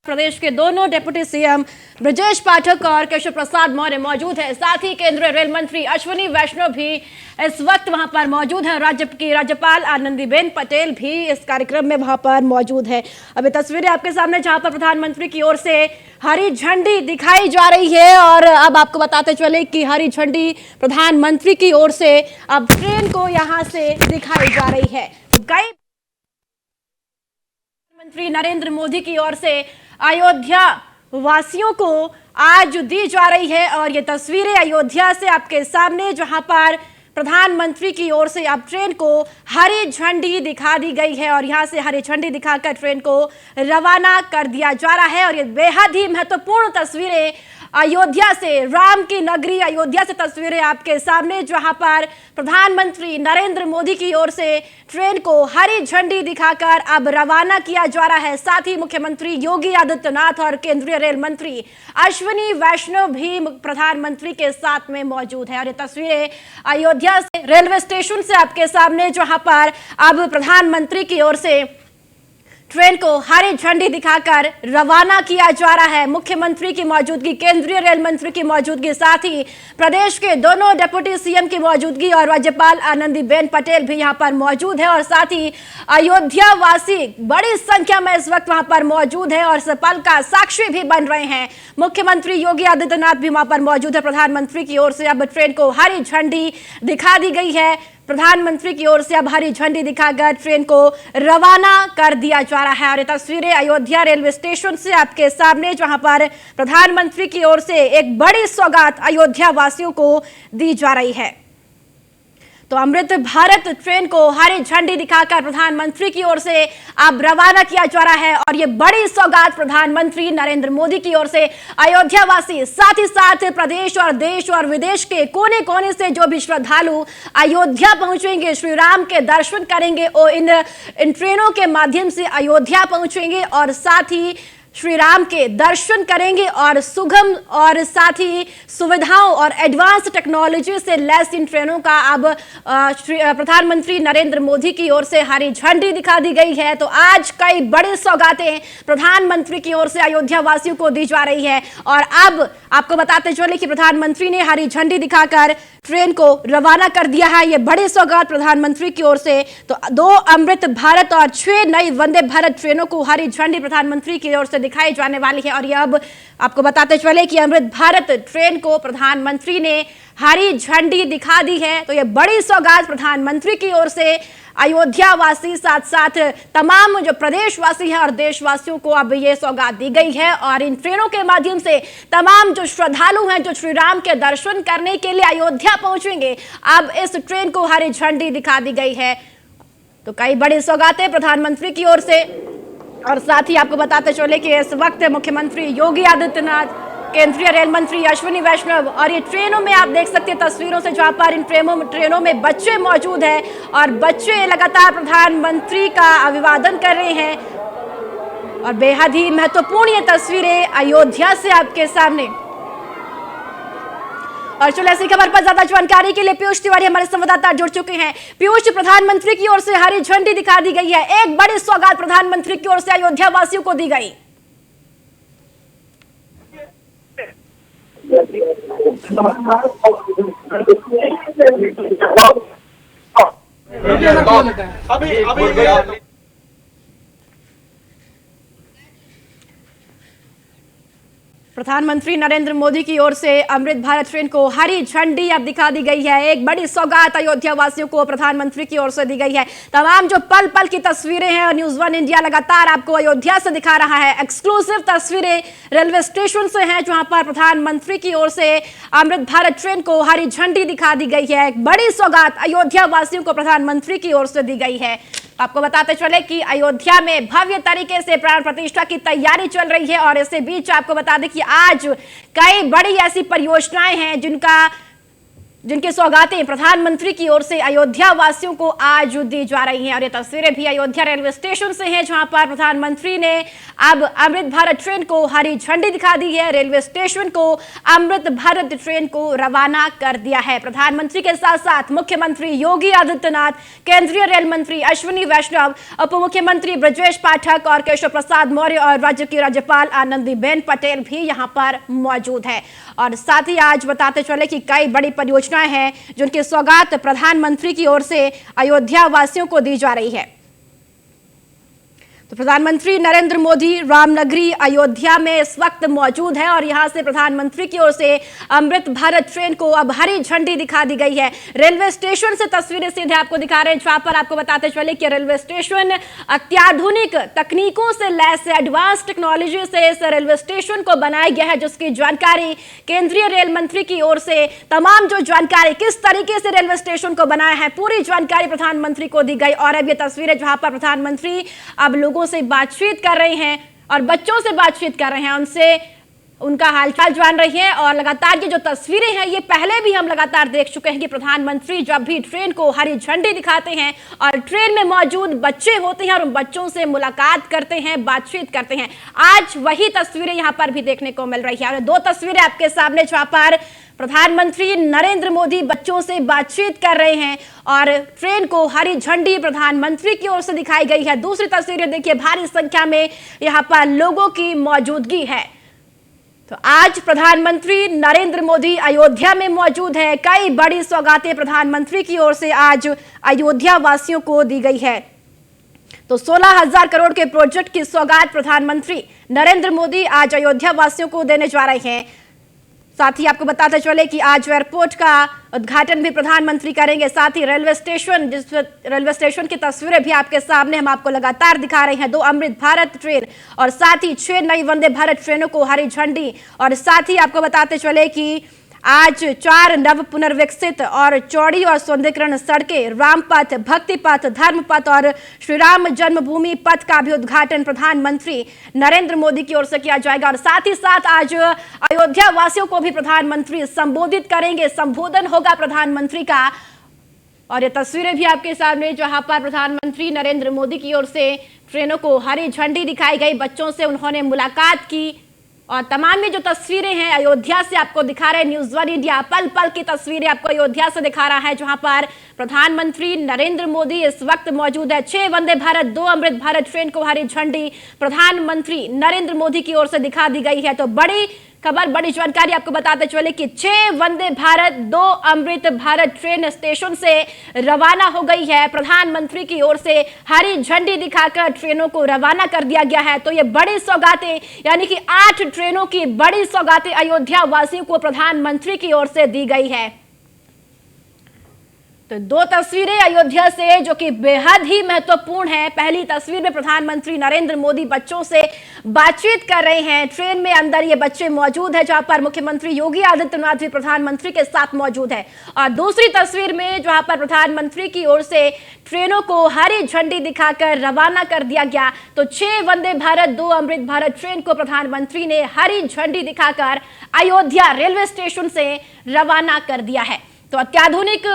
प्रदेश के दोनों deputy CM Brajesh Pathak और केशव प्रसाद मौर्य मौजूद है। साथ ही केंद्रीय रेल मंत्री अश्विनी वैष्णव भी इस वक्त वहां पर मौजूद है। राज्य की राज्यपाल आनंदीबेन पटेल भी इस कार्यक्रम में वहां पर मौजूद है। अभी तस्वीरें आपके सामने जहां पर प्रधानमंत्री की ओर से हरी झंडी दिखाई जा रही है और अब आपको बताते चले कि हरी झंडी प्रधानमंत्री की ओर से अब ट्रेन को यहां से दिखाई जा रही है। कई प्रधानमंत्री नरेंद्र मोदी की ओर से अयोध्या वासियों को आज दी जा रही है और ये तस्वीरें अयोध्या से आपके सामने जहां पर प्रधानमंत्री की ओर से अब ट्रेन को हरी झंडी दिखा दी गई है और यहां से हरी झंडी दिखाकर ट्रेन को रवाना कर दिया जा रहा है। और ये बेहद ही महत्वपूर्ण तस्वीरें अयोध्या से, राम की नगरी अयोध्या से तस्वीरें आपके सामने जहां पर प्रधानमंत्री नरेंद्र मोदी की ओर से ट्रेन को हरी झंडी दिखाकर अब रवाना किया जा रहा है। साथ ही मुख्यमंत्री योगी आदित्यनाथ और केंद्रीय रेल मंत्री अश्विनी वैष्णव भी प्रधानमंत्री के साथ में मौजूद है। और ये तस्वीरें अयोध्या से रेलवे स्टेशन से आपके सामने जहां पर अब प्रधानमंत्री की ओर से ट्रेन को हरी झंडी दिखाकर रवाना किया जा रहा है। मुख्यमंत्री की मौजूदगी, केंद्रीय रेल मंत्री की मौजूदगी, साथ ही प्रदेश के दोनों डिप्टी सीएम की मौजूदगी और राज्यपाल आनंदीबेन पटेल भी यहां पर मौजूद है। और साथ ही अयोध्या वासी बड़ी संख्या में इस वक्त वहां पर मौजूद है और इस पल का साक्षी भी बन रहे हैं। मुख्यमंत्री योगी आदित्यनाथ भी वहां पर मौजूद है। प्रधानमंत्री की ओर से अब ट्रेन को हरी झंडी दिखा दी गई है। प्रधानमंत्री की ओर से अब हरी झंडी दिखाकर ट्रेन को रवाना कर दिया जा रहा है। और ये तस्वीरें अयोध्या रेलवे स्टेशन से आपके सामने जहां पर प्रधानमंत्री की ओर से एक बड़ी सौगात अयोध्या वासियों को दी जा रही है। तो अमृत भारत ट्रेन को हरी झंडी दिखाकर प्रधानमंत्री की ओर से अब रवाना किया जा रहा है और ये बड़ी सौगात प्रधानमंत्री नरेंद्र मोदी की ओर से अयोध्या वासी, साथ ही साथ प्रदेश और देश और विदेश के कोने कोने से जो भी श्रद्धालु अयोध्या पहुंचेंगे, श्री राम के दर्शन करेंगे, और इन ट्रेनों के माध्यम से अयोध्या पहुंचेंगे और साथ ही श्री राम के दर्शन करेंगे और सुगम और साथ ही सुविधाओं और एडवांस टेक्नोलॉजी से लैस इन ट्रेनों का अब प्रधानमंत्री नरेंद्र मोदी की ओर से हरी झंडी दिखा दी गई है। तो आज कई बड़ी सौगातें प्रधानमंत्री की ओर से अयोध्या वासियों को दी जा रही है और अब आपको बताते चले कि प्रधानमंत्री ने हरी झंडी दिखाकर ट्रेन को रवाना कर दिया है। ये बड़ी सौगात प्रधानमंत्री की ओर से। तो 2 अमृत भारत और 6 नई वंदे भारत ट्रेनों को हरी झंडी प्रधानमंत्री की ओर से दिखाई जाने वाली है। और ये अब आपको बताते चले कि अमृत भारत ट्रेन को प्रधानमंत्री ने हरी झंडी दिखा दी है। तो ये बड़ी सौगात प्रधानमंत्री की ओर से अयोध्या वासी, साथ साथ तमाम जो प्रदेशवासी हैं और देशवासियों को अब ये सौगात दी गई है। और इन ट्रेनों के माध्यम से तमाम जो श्रद्धालु हैं जो श्री राम के दर्शन करने के लिए अयोध्या पहुंचेंगे, अब इस ट्रेन को हरी झंडी दिखा दी गई है। तो कई बड़ी सौगातें प्रधानमंत्री की ओर से। और साथ ही आपको बताते चले कि इस वक्त मुख्यमंत्री योगी आदित्यनाथ, केंद्रीय रेल मंत्री अश्विनी वैष्णव और ये ट्रेनों में आप देख सकते हैं तस्वीरों से जहां पर इन ट्रेनों में बच्चे मौजूद हैं और बच्चे लगातार प्रधानमंत्री का अभिवादन कर रहे हैं। और बेहद ही महत्वपूर्ण ये तस्वीरें अयोध्या से आपके सामने। और चलो ऐसी खबर पर ज्यादा जानकारी के लिए पीयूष तिवारी हमारे संवाददाता जुड़ चुके हैं। पीयूष, प्रधानमंत्री की ओर से हरी झंडी दिखा दी गई है, एक बड़ी सौगात प्रधानमंत्री की ओर से अयोध्या वासियों को दी गई। प्रधानमंत्री नरेंद्र मोदी की ओर से अमृत भारत ट्रेन को हरी झंडी अब दिखा दी गई है। एक बड़ी सौगात अयोध्या वासियों को प्रधानमंत्री की ओर से दी गई है। तमाम जो पल पल की तस्वीरें हैं और न्यूज़ 1 इंडिया लगातार आपको अयोध्या से दिखा रहा है। एक्सक्लूसिव तस्वीरें रेलवे स्टेशन से हैं जहां पर प्रधानमंत्री की ओर से अमृत भारत ट्रेन को हरी झंडी दिखा दी गई है। एक बड़ी सौगात अयोध्या वासियों को प्रधानमंत्री की ओर से दी गई है। आपको बताते चले कि अयोध्या में भव्य तरीके से प्राण प्रतिष्ठा की तैयारी चल रही है और इसी बीच आपको बता दें कि आज कई बड़ी ऐसी परियोजनाएं हैं जिनका जिनकी सौगातें प्रधानमंत्री की ओर से अयोध्या वासियों को आज दी जा रही हैं। और ये तस्वीरें भी अयोध्या रेलवे स्टेशन से हैं, जहां पर प्रधानमंत्री ने अब अमृत भारत ट्रेन को हरी झंडी दिखा दी है। रेलवे स्टेशन को अमृत भारत ट्रेन को रवाना कर दिया है। प्रधानमंत्री के साथ साथ मुख्यमंत्री योगी आदित्यनाथ, केंद्रीय रेल मंत्री अश्विनी वैष्णव, उप मुख्यमंत्री ब्रजेश पाठक और केशव प्रसाद मौर्य और राज्य की राज्यपाल आनंदीबेन पटेल भी यहां पर मौजूद है। और साथ ही आज बताते चले कि कई बड़ी परियोजनाएं हैं जिनकी सौगात प्रधानमंत्री की ओर से अयोध्या वासियों को दी जा रही है। तो प्रधानमंत्री नरेंद्र मोदी रामनगरी अयोध्या में इस वक्त मौजूद है और यहां से प्रधानमंत्री की ओर से अमृत भारत ट्रेन को अब हरी झंडी दिखा दी गई है। रेलवे स्टेशन से तस्वीरें सीधे आपको दिखा रहे हैं, जहां पर आपको बताते चले कि रेलवे स्टेशन अत्याधुनिक तकनीकों से लैस है, एडवांस टेक्नोलॉजी से इस रेलवे स्टेशन को बनाया गया है, जिसकी जानकारी केंद्रीय रेल मंत्री की ओर से तमाम जो जानकारी किस तरीके से रेलवे स्टेशन को बनाया है, पूरी जानकारी प्रधानमंत्री को दी गई। और अब ये तस्वीरें जहां पर प्रधानमंत्री अब लोगों से बातचीत कर रहे हैं और बच्चों से बातचीत कर रहे हैं, उनसे उनका हालचाल जान रही है। और लगातार ये जो तस्वीरें हैं, ये पहले भी हम लगातार देख चुके हैं कि प्रधानमंत्री जब भी ट्रेन को हरी झंडी दिखाते हैं और ट्रेन में मौजूद बच्चे होते हैं और उन बच्चों से मुलाकात करते हैं, बातचीत करते हैं। आज वही तस्वीरें यहां पर भी देखने को मिल रही है। और दो तस्वीरें आपके सामने, जहां पर प्रधानमंत्री नरेंद्र मोदी बच्चों से बातचीत कर रहे हैं और ट्रेन को हरी झंडी प्रधानमंत्री की ओर से दिखाई गई है। दूसरी तस्वीरें देखिए, भारी संख्या में यहां पर लोगों की मौजूदगी है। तो आज प्रधानमंत्री नरेंद्र मोदी अयोध्या में मौजूद है। कई बड़ी सौगातें प्रधानमंत्री की ओर से आज अयोध्या वासियों को दी गई है। तो 16,000 करोड़ के प्रोजेक्ट की सौगात प्रधानमंत्री नरेंद्र मोदी आज अयोध्या वासियों को देने जा रहे हैं। साथ ही आपको बताते चले कि आज एयरपोर्ट का उद्घाटन भी प्रधानमंत्री करेंगे। साथ ही रेलवे स्टेशन की तस्वीरें भी आपके सामने हम आपको लगातार दिखा रहे हैं। 2 अमृत भारत ट्रेन और साथ ही 6 नई वंदे भारत ट्रेनों को हरी झंडी। और साथ ही आपको बताते चले कि आज 4 नव पुनर्विकसित और चौड़ी और सौंदर्यीकरण सड़कें, रामपथ, भक्ति पथ, धर्म पथ और श्री राम जन्मभूमि पथ का भी उद्घाटन प्रधानमंत्री नरेंद्र मोदी की ओर से किया जाएगा। और साथ ही साथ आज अयोध्या वासियों को भी प्रधानमंत्री संबोधित करेंगे, संबोधन होगा प्रधानमंत्री का। और ये तस्वीरें भी आपके सामने, जहां पर प्रधानमंत्री नरेंद्र मोदी की ओर से ट्रेनों को हरी झंडी दिखाई गई, बच्चों से उन्होंने मुलाकात की। और तमाम ये जो तस्वीरें हैं अयोध्या से आपको दिखा रहे हैं न्यूज़ 1 इंडिया, पल पल की तस्वीरें आपको अयोध्या से दिखा रहा है, जहां पर प्रधानमंत्री नरेंद्र मोदी इस वक्त मौजूद है। 6 वंदे भारत, 2 अमृत भारत ट्रेन को हरी झंडी प्रधानमंत्री नरेंद्र मोदी की ओर से दिखा दी गई है। तो बड़ी खबर, बड़ी जानकारी आपको बताते चले कि 6 वंदे भारत, 2 अमृत भारत ट्रेन स्टेशन से रवाना हो गई है। प्रधानमंत्री की ओर से हरी झंडी दिखाकर ट्रेनों को रवाना कर दिया गया है। तो ये बड़ी सौगातें, यानी कि 8 ट्रेनों की बड़ी सौगातें अयोध्या वासियों को प्रधानमंत्री की ओर से दी गई है। तो 2 तस्वीरें अयोध्या से जो कि बेहद ही महत्वपूर्ण है। पहली तस्वीर में प्रधानमंत्री नरेंद्र मोदी बच्चों से बातचीत कर रहे हैं। ट्रेन में अंदर ये बच्चे मौजूद हैं, जहां पर मुख्यमंत्री योगी आदित्यनाथ भी प्रधानमंत्री के साथ मौजूद है। और दूसरी तस्वीर में जहां पर प्रधानमंत्री की ओर से ट्रेनों को हरी झंडी दिखाकर रवाना कर दिया गया। तो 6 वंदे भारत, 2 अमृत भारत ट्रेन को प्रधानमंत्री ने हरी झंडी दिखाकर अयोध्या रेलवे स्टेशन से रवाना कर दिया है। तो अत्याधुनिक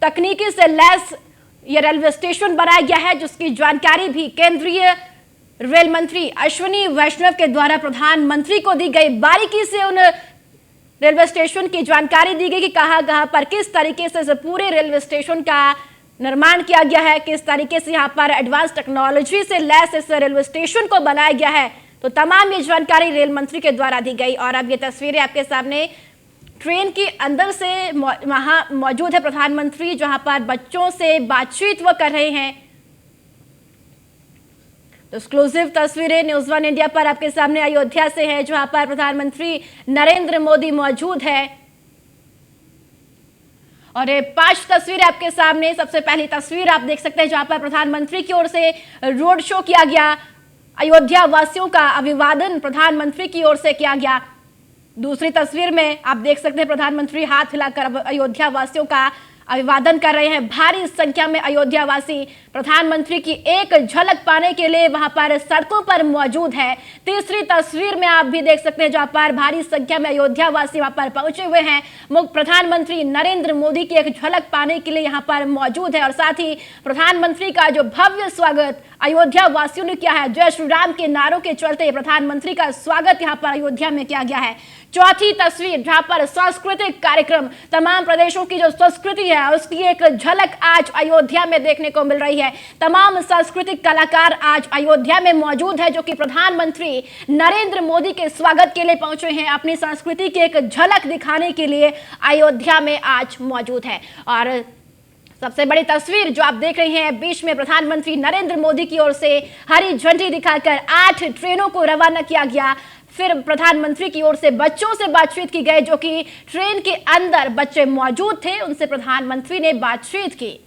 तकनीकी से लैस ये रेलवे स्टेशन बनाया गया है, जिसकी जानकारी भी केंद्रीय रेल मंत्री अश्विनी वैष्णव के द्वारा प्रधानमंत्री को दी गई। बारीकी से उन रेलवे स्टेशन की जानकारी दी गई कि कहां पर किस तरीके से इस पूरे रेलवे स्टेशन का निर्माण किया गया है, किस तरीके से यहाँ पर एडवांस टेक्नोलॉजी से लैस इस रेलवे स्टेशन को बनाया गया है। तो तमाम ये जानकारी रेल मंत्री के द्वारा दी गई। और अब ये तस्वीरें आपके सामने, ट्रेन के अंदर से वहां मौजूद है प्रधानमंत्री, जहां पर बच्चों से बातचीत वो कर रहे हैं। तो एक्सक्लूसिव तस्वीरें न्यूज़ 1 इंडिया पर आपके सामने अयोध्या से है, जहां पर प्रधानमंत्री नरेंद्र मोदी मौजूद है। और ये 5 तस्वीरें आपके सामने। सबसे पहली तस्वीर आप देख सकते हैं, जहां पर प्रधानमंत्री की ओर से रोड शो किया गया। अयोध्या वासियों का अभिवादन प्रधानमंत्री की ओर से किया गया। दूसरी तस्वीर में आप देख सकते हैं प्रधानमंत्री हाथ हिलाकर अयोध्या वासियों का अभिवादन कर रहे हैं भारी संख्या में अयोध्या वासी। प्रधानमंत्री की एक झलक पाने के लिए वहां पर सड़कों पर मौजूद है। तीसरी तस्वीर में आप भी देख सकते हैं जहां पर भारी संख्या में अयोध्या वासी वहां पर पहुंचे हुए हैं। प्रधानमंत्री नरेंद्र मोदी की एक झलक पाने के लिए यहां पर मौजूद है और साथ ही प्रधानमंत्री का जो भव्य स्वागत अयोध्या वासियों ने किया है। जय श्री राम के नारों के चलते प्रधानमंत्री का स्वागत यहां पर अयोध्या में किया गया है। चौथी तस्वीर जहां पर सांस्कृतिक कार्यक्रम, तमाम प्रदेशों की जो संस्कृति है उसकी एक झलक आज अयोध्या में देखने को मिल रही है। तमाम सांस्कृतिक कलाकार आज अयोध्या में मौजूद है जो कि प्रधानमंत्री नरेंद्र मोदी के स्वागत के लिए पहुंचे हैं, अपनी संस्कृति की एक झलक दिखाने के लिए अयोध्या में आज मौजूद है। और सबसे बड़ी तस्वीर जो आप देख रहे हैं, बीच में प्रधानमंत्री नरेंद्र मोदी की ओर से हरी झंडी दिखाकर 8 ट्रेनों को रवाना किया गया। फिर प्रधानमंत्री की ओर से बच्चों से बातचीत की गई जो कि ट्रेन के अंदर बच्चे मौजूद थे, उनसे प्रधानमंत्री ने बातचीत की।